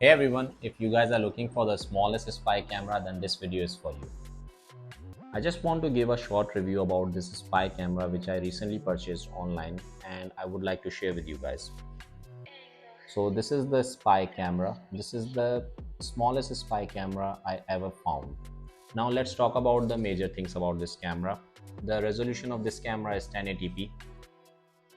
Hey everyone, if you guys are looking for the smallest spy camera, then this video is for you. I just want to give a short review about this spy camera which I recently purchased online and I would like to share with you guys. So this is the spy camera. This is the smallest spy camera I ever found. Now let's talk about the major things about this camera. The resolution of this camera is 1080p.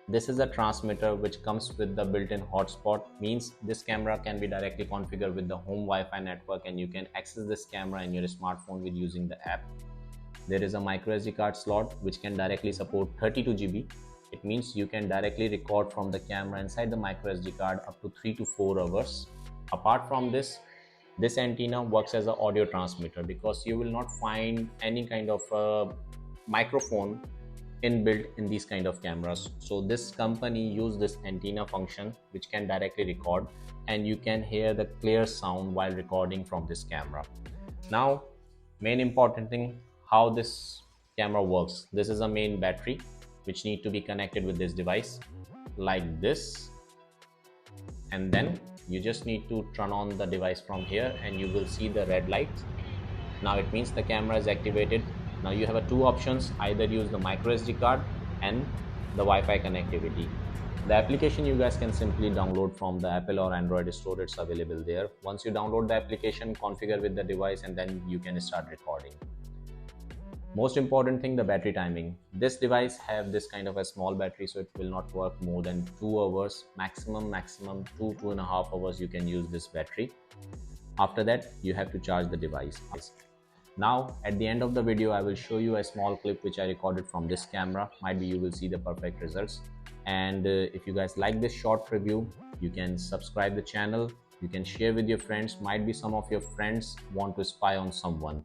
This is a transmitter which comes with the built-in hotspot, means this camera can be directly configured with the home Wi-Fi network and you can access this camera in your smartphone with using the app. There is a micro SD card slot which can directly support 32 GB. It means you can directly record from the camera inside the micro SD card up to 3 to 4 hours. Apart from this, this antenna works as an audio transmitter because you will not find any kind of microphone inbuilt in these kind of cameras. So this company use this antenna function which can directly record and you can hear the clear sound while recording from this camera. Now main important thing, how this camera works. This is a main battery which need to be connected with this device like this, and then you just need to turn on the device from here and you will see the red light. Now it means the camera is activated. Now you have two options, either use the micro SD card and the Wi-Fi connectivity. The application you guys can simply download from the Apple or Android store. It's available there. Once you download the application, configure with the device and then you can start recording. Most important thing, the battery timing. This device have this kind of a small battery, so it will not work more than 2 hours. Maximum 2.5 hours you can use this battery. After that you have to charge the device. Now at the end of the video I will show you a small clip which I recorded from this camera. Might be you will see the perfect results. And if you guys like this short review, you can subscribe the channel, you can share with your friends. Might be some of your friends want to spy on someone.